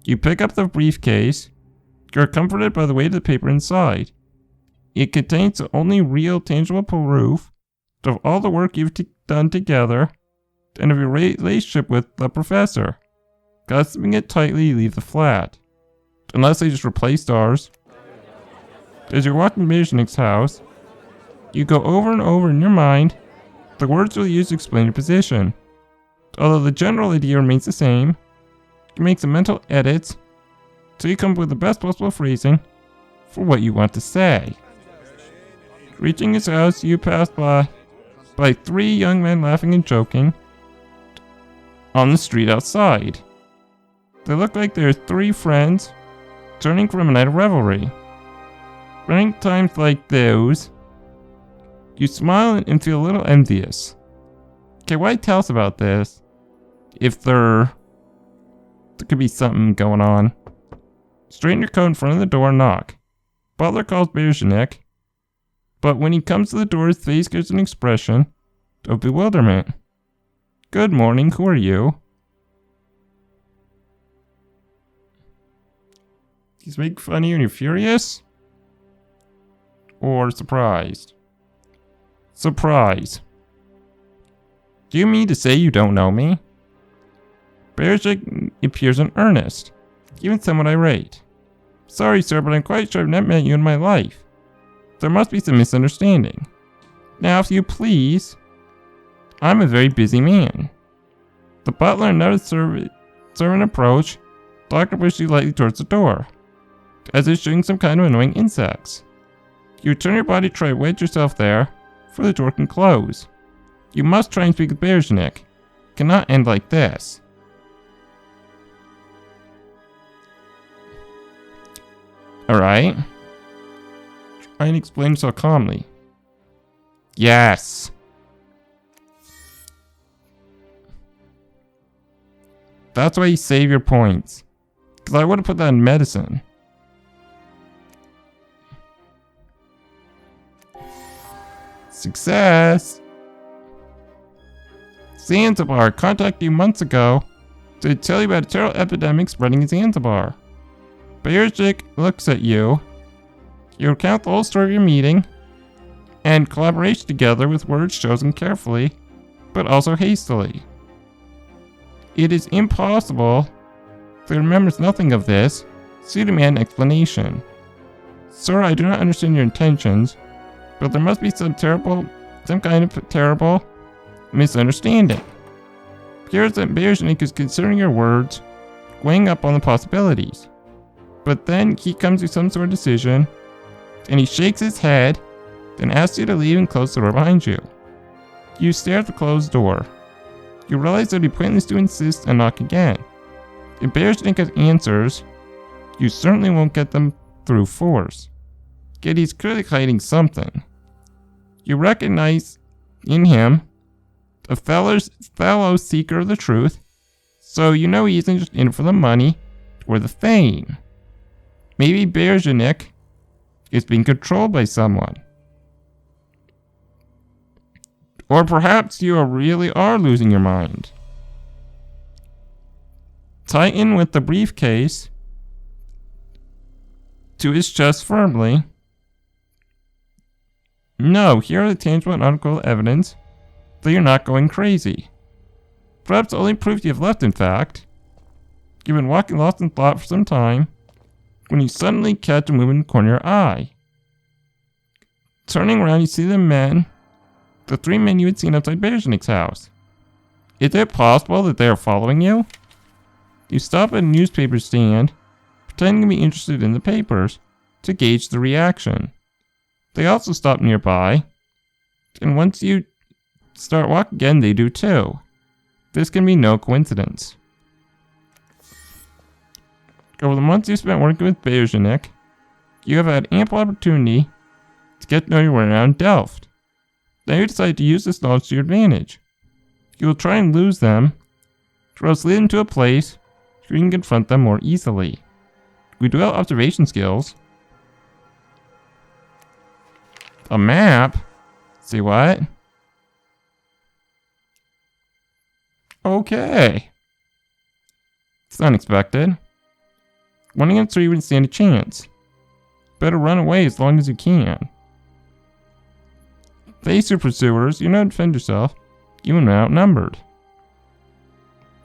You pick up the briefcase. You're comforted by the weight of the paper inside. It contains the only real tangible proof of all the work you've done together and of your relationship with the professor. Clasping it tightly, you leave the flat. Unless they just replaced ours. As you're walking to Bereznik's house, you go over and over in your mind the words you'll use to explain your position. Although the general idea remains the same, you make some mental edits so you come up with the best possible phrasing for what you want to say. Reaching his house, you pass by 3 young men laughing and joking on the street outside. They look like they're 3 friends returning from a night of revelry. Running times like those, you smile and feel a little envious. Okay, why tell us about this if there could be something going on? Straighten your coat in front of the door and knock. Butler calls Bereznik, but when he comes to the door, his face gives an expression of bewilderment. Good morning, who are you? He's making fun of you and you're furious? Or surprised? Surprise. Do you mean to say you don't know me? Bereznik appears in earnest, even somewhat irate. Sorry, sir, but I'm quite sure I've never met you in my life. There must be some misunderstanding. Now, if you please, I'm a very busy man. The butler and another servant approach. Doctor pushes you lightly towards the door, as if shooting some kind of annoying insects. You turn your body to try to wedge yourself there, for the door can close. You must try and speak with Bereznik. It cannot end like this. Alright. Try and explain yourself calmly. Yes. That's why you save your points. Because I would have put that in medicine. Success! Zanzibar contacted you months ago to tell you about a terrible epidemic spreading in Zanzibar. Bereznik looks at you. You recount the whole story of your meeting and collaboration together with words chosen carefully, but also hastily. It is impossible that he remembers nothing of this, so you demand an explanation. Sir, I do not understand your intentions, but there must be some kind of terrible misunderstanding. Appears that Bereznik is considering your words, weighing up on the possibilities. But then he comes to some sort of decision, and he shakes his head, then asks you to leave and close the door behind you. You stare at the closed door. You realize that it would be pointless to insist and knock again. If Bereznik has answers, you certainly won't get them through force. Yet he's clearly hiding something. You recognize in him a fellow seeker of the truth, so you know he isn't just in for the money or the fame. Maybe Bereznik is being controlled by someone. Or perhaps you really are losing your mind. Tighten with the briefcase to his chest firmly. No, here are the tangible and unequivocal evidence that you're not going crazy. Perhaps the only proof you have left, in fact. You've been walking lost in thought for some time, when you suddenly catch a movement in the corner of your eye. Turning around, you see the 3 men you had seen outside Bereznik's house. Is it possible that they are following you? You stop at a newspaper stand, pretending to be interested in the papers, to gauge the reaction. They also stop nearby, and once you start walking again, they do too. This can be no coincidence. Over the months you spent working with Bereznik, you have had ample opportunity to get to know your way around Delft. Now you decide to use this knowledge to your advantage. You will try and lose them, or else lead them to a place where you can confront them more easily. We do have observation skills. A map? See what? Okay. It's unexpected. 1 against 3 wouldn't stand a chance. Better run away as long as you can. Face your pursuers, you know how to defend yourself, even when outnumbered.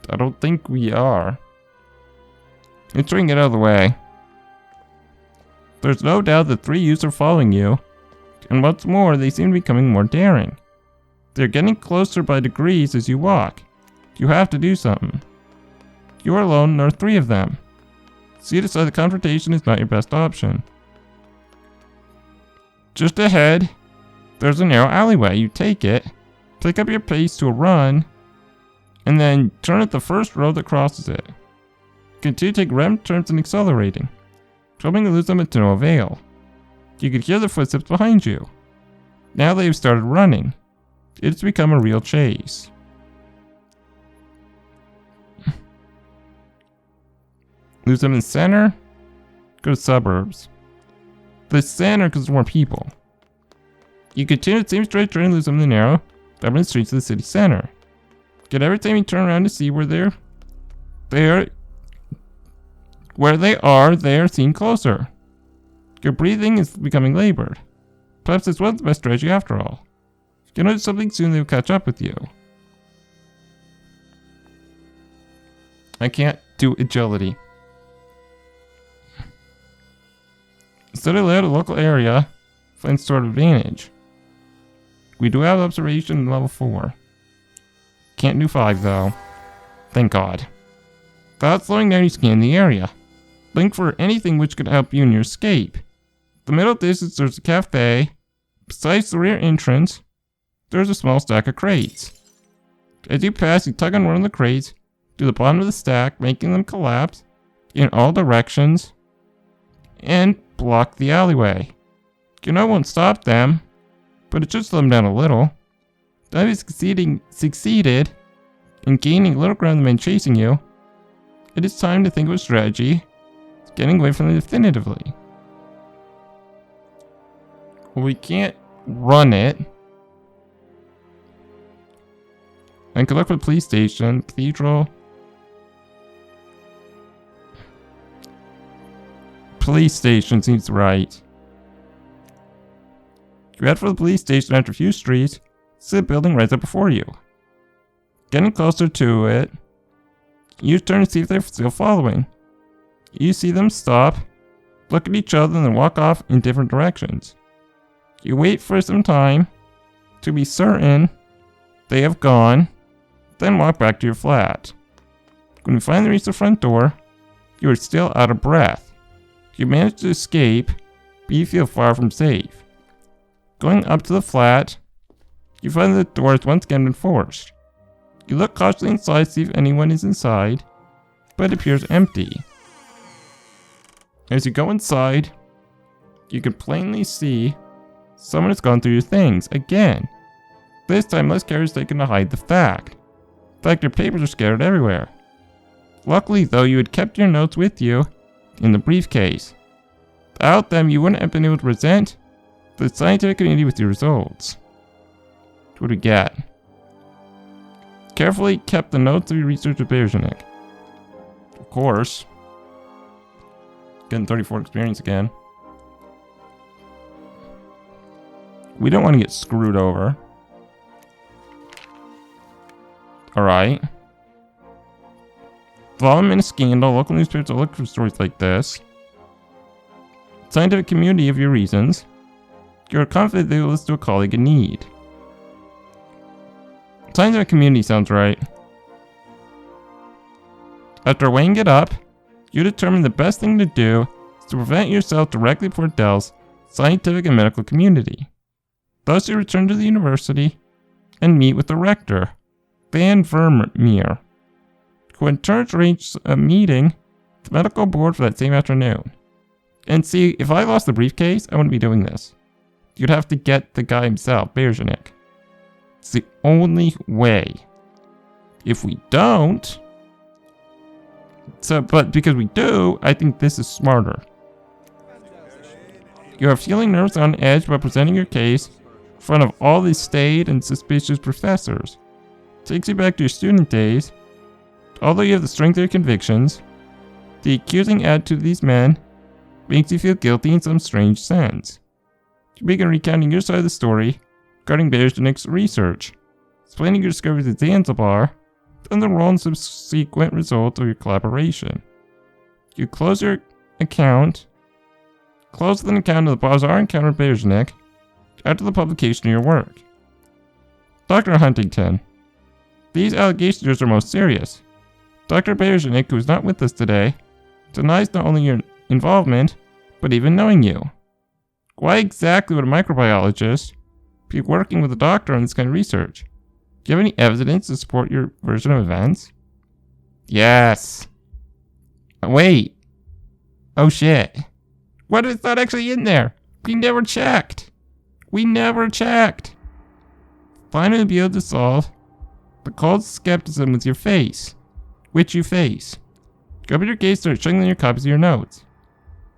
I don't think we are. Let's try and get out of the way. There's no doubt that 3 youths are following you, and what's more, they seem to be becoming more daring. They're getting closer by degrees as you walk. You have to do something. You are alone and there are 3 of them. So you decide the confrontation is not your best option. Just ahead, there's a narrow alleyway. You take it, pick up your pace to a run, and then turn at the first road that crosses it. Continue to take rapid turns and accelerating, hoping to lose them to no avail. You could hear the footsteps behind you. Now they have started running. It's become a real chase. Lose them in the center, go to suburbs. The center because there's more people. You continue the same straight train and lose them in the narrow, dominant streets of the city center. Yet every time you turn around to see where they are seen closer. Your breathing is becoming labored. Perhaps this wasn't the best strategy after all. If you notice something soon, they will catch up with you. I can't do agility. Study layout of the local area, find sort of advantage. We do have observation in level 4. Can't do 5 though. Thank God. Without slowing down, you scan the area. Link for anything which could help you in your escape. The middle distance there's a cafe. Besides the rear entrance, there's a small stack of crates. As you pass, you tug on one of the crates to the bottom of the stack, making them collapse in all directions and block the alleyway. You know it won't stop them, but it should slow them down a little. Now you've succeeded in gaining a little ground on the men chasing you, it is time to think of a strategy getting away from them definitively. Well, we can't run it. I can look for the police station, cathedral. Police station seems right. You head for the police station after a few streets, see the building right up before you. Getting closer to it, you turn to see if they're still following. You see them stop, look at each other, and then walk off in different directions. You wait for some time to be certain they have gone, then walk back to your flat. When you finally reach the front door, you are still out of breath. You manage to escape, but you feel far from safe. Going up to the flat, you find that the door has once again been forced. You look cautiously inside to see if anyone is inside, but it appears empty. As you go inside, you can plainly see someone has gone through your things again. This time less care is taken to hide the fact. In fact, your papers are scattered everywhere. Luckily though, you had kept your notes with you in the briefcase. Without them, you wouldn't have been able to present the scientific community with your results. What do we get? Carefully kept the notes of your research with Bereznik. Of course. Getting 34 experience again. We don't want to get screwed over. Alright. Involvement in a scandal. Local newspapers are looking for stories like this. Scientific community of your reasons. You're confident they will listen to a colleague in need. Scientific community sounds right. After weighing it up, you determine the best thing to do is to prevent yourself directly before Dell's scientific and medical community. Thus you return to the university and meet with the rector, Van Vermeer, who in turn arranged a meeting with the medical board for that same afternoon. And see, if I lost the briefcase, I wouldn't be doing this. You'd have to get the guy himself, Bereznik. It's the only way. If we don't... but because we do, I think this is smarter. You are feeling nervous on edge by presenting your case in front of all these staid and suspicious professors. Takes you back to your student days. Although you have the strength of your convictions, The accusing attitude of these men makes you feel guilty in some strange sense. You begin recounting your side of the story regarding Bereznik's research, explaining your discoveries at Zanzibar, and the role and subsequent results of your collaboration. You close with an account of the bizarre encounter with Bereznik after the publication of your work. Dr. Huntington, these allegations are most serious. Dr. Bereznik, who is not with us today, denies not only your involvement, but even knowing you. Why exactly would a microbiologist be working with a doctor on this kind of research? Do you have any evidence to support your version of events? Yes. Wait. Oh shit. What is that actually in there? We never checked. Finally be able to solve the cold skepticism with your face. Which you face. Go up your gaze, start showing them your copies of your notes.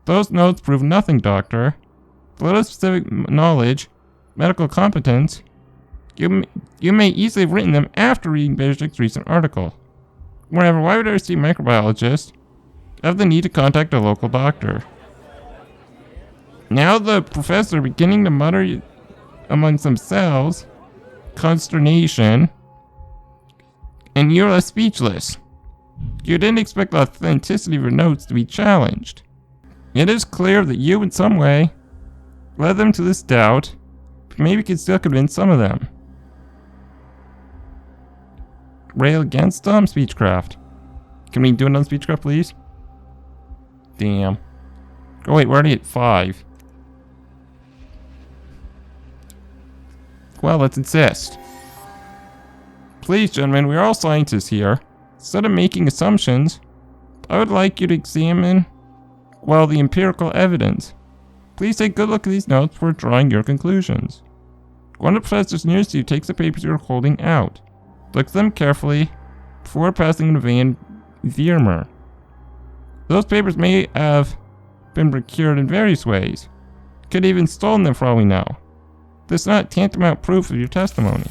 Those notes prove nothing, Doctor. The little specific knowledge, medical competence, you may easily have written them after reading Bereznik's recent article. Moreover, why would our esteemed microbiologist have the need to contact a local doctor? Now the professor beginning to mutter amongst themselves, consternation, and you're left speechless. You didn't expect the authenticity of your notes to be challenged. It is clear that you, in some way, led them to this doubt, but maybe could still convince some of them. Rail against them, Speechcraft. Can we do it on Speechcraft, please? Damn. Oh wait, we're already at 5. Well, let's insist. Please, gentlemen, we are all scientists here. Instead of making assumptions, I would like you to examine, the empirical evidence. Please take a good look at these notes before drawing your conclusions. One of the professors nearest you takes the papers you are holding out. Look at them carefully before passing them to Van Viermer. Those papers may have been procured in various ways. Could have even stolen them for all we know. This is not tantamount proof of your testimony.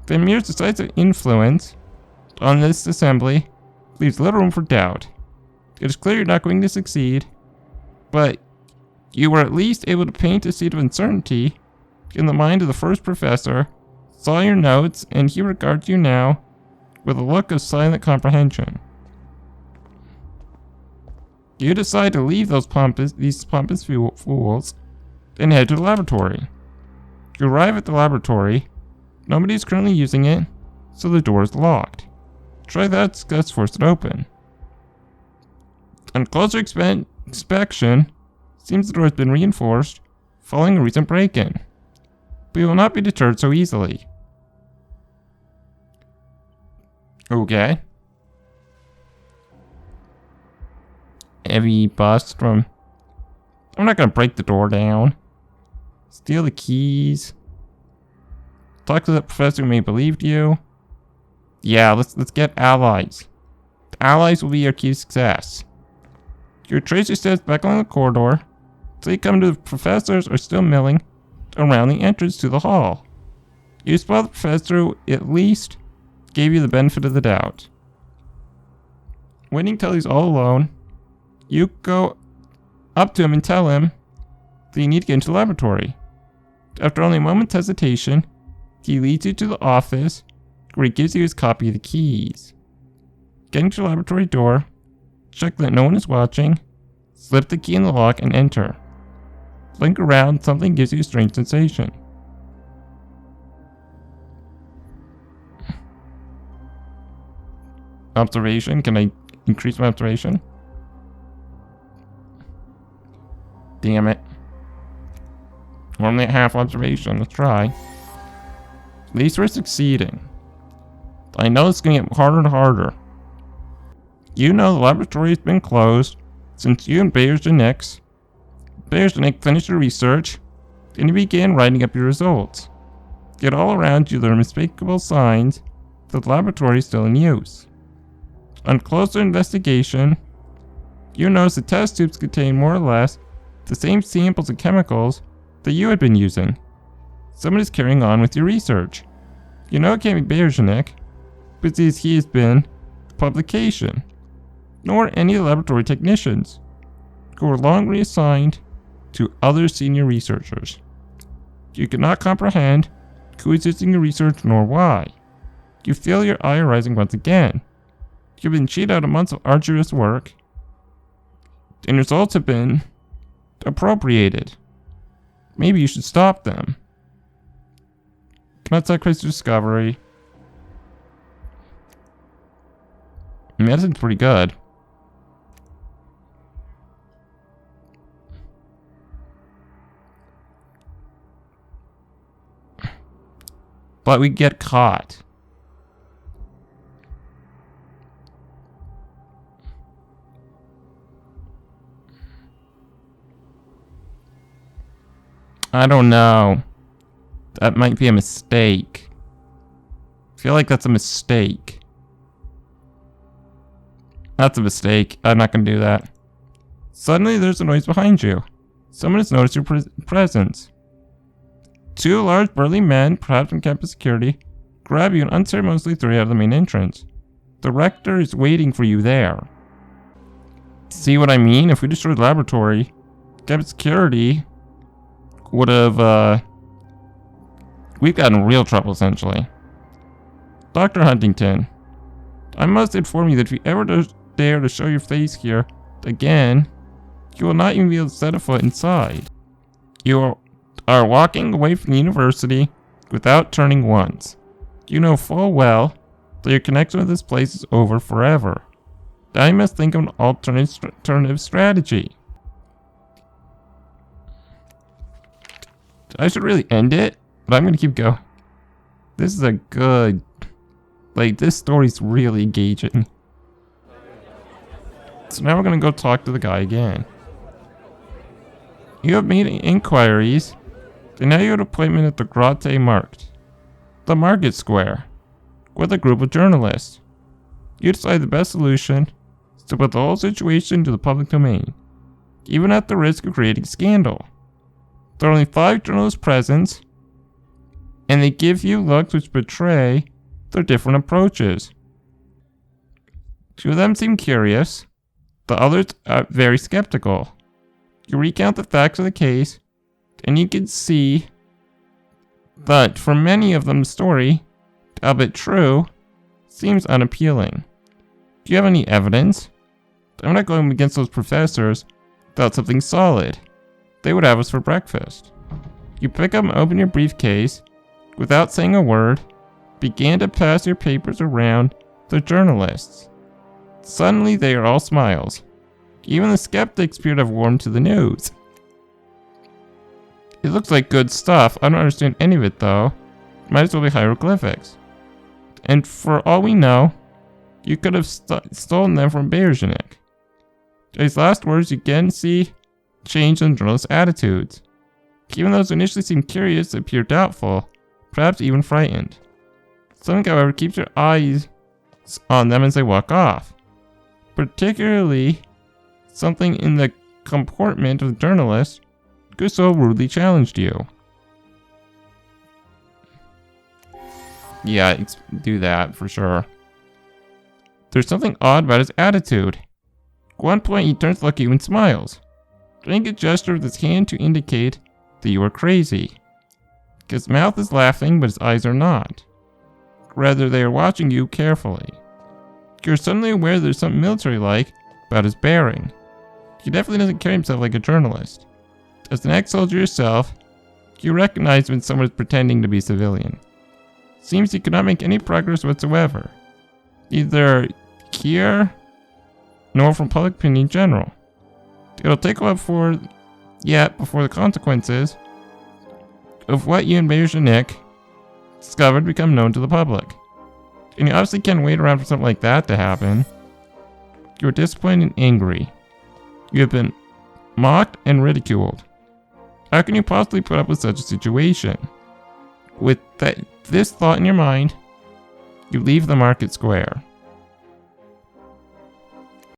Van Meer's decisive influence on this assembly leaves little room for doubt. It is clear you're not going to succeed, but you were at least able to paint a seed of uncertainty in the mind of the first professor, saw your notes, and he regards you now with a look of silent comprehension. You decide to leave these pompous fools and head to the laboratory. You arrive at the laboratory. Nobody is currently using it, so the door is locked. Try that, let's force it open. On closer inspection, seems the door has been reinforced following a recent break-in. But you will not be deterred so easily. Okay. Heavy bust from... I'm not gonna break the door down. Steal the keys. Talk to the professor who may have believed you. Yeah, let's get allies. The allies will be your key to success. You retrace your steps back along the corridor until you come to the professors are still milling around the entrance to the hall. You spot the professor who at least gave you the benefit of the doubt. Waiting till he's all alone, you go up to him and tell him that you need to get into the laboratory. After only a moment's hesitation, he leads you to the office where he gives you his copy of the keys. Getting to the laboratory door, check that no one is watching, slip the key in the lock and enter. Blink around, something gives you a strange sensation. Observation, can I increase my observation? Damn it. We're only at half observation, let's try. At least we're succeeding. I know it's going to get harder and harder. You know the laboratory has been closed since you and Bereznik finished your research and you began writing up your results. Yet all around you there are unmistakable signs that the laboratory is still in use. On closer investigation, you notice the test tubes contain more or less the same samples and chemicals that you had been using. Somebody's carrying on with your research. You know it can't be Bereznik, because he has been publication. nor any laboratory technicians, who were long reassigned to other senior researchers. You cannot comprehend who is using your research nor why. You feel your ire rising once again. You've been cheated out of months of arduous work, and results have been appropriated. Maybe you should stop them. That's that crazy discovery. Medicine's pretty good. But we get caught. I don't know. That might be a mistake. I feel like that's a mistake. That's a mistake. I'm not going to do that. Suddenly, there's a noise behind you. Someone has noticed your presence. Two large burly men, perhaps from campus security, grab you and unceremoniously throw you out of the main entrance. The rector is waiting for you there. See what I mean? If we destroyed the laboratory, campus security would have, we've gotten in real trouble, essentially. Dr. Huntington, I must inform you that if you ever dare to show your face here again, you will not even be able to set a foot inside. You are walking away from the university without turning once. You know full well that your connection with this place is over forever. Now you must think of an alternative strategy. I should really end it, but I'm going to keep going. This is a good... this story's really engaging. So now we're going to go talk to the guy again. You have made inquiries, and now you have an appointment at the Grotte Markt, the market square, with a group of journalists. You decide the best solution is to put the whole situation to the public domain, even at the risk of creating scandal. There are only 5 journalists present, and they give you looks which betray their different approaches. 2 of them seem curious, the others are very skeptical. You recount the facts of the case, and you can see that for many of them the story, albeit true, seems unappealing. Do you have any evidence? I'm not going against those professors without something solid. They would have us for breakfast. You pick up and open your briefcase, without saying a word, began to pass your papers around the journalists. Suddenly they are all smiles. Even the skeptics appear to have warmed to the news. It looks like good stuff. I don't understand any of it though. Might as well be hieroglyphics. And for all we know, you could have stolen them from Berezhnik. His last words you again see change in journalists' attitudes. Even those who initially seem curious appear doubtful, perhaps even frightened. Something, however, keeps your eyes on them as they walk off. Particularly, something in the comportment of the journalist who so rudely challenged you. Yeah, do that for sure. There's something odd about his attitude. At one point, he turns to look at you and smiles, doing a gesture with his hand to indicate that you are crazy. His mouth is laughing, but his eyes are not. Rather, they are watching you carefully. You're suddenly aware there's something military-like about his bearing. He definitely doesn't carry himself like a journalist. As an ex-soldier yourself, you recognize when someone is pretending to be civilian. Seems he could not make any progress whatsoever, either here nor from public opinion in general. It'll take a while before the consequences of what you and Berezhnik discovered become known to the public. And you obviously can't wait around for something like that to happen. You are disappointed and angry. You have been mocked and ridiculed. How can you possibly put up with such a situation? With this thought in your mind, you leave the market square.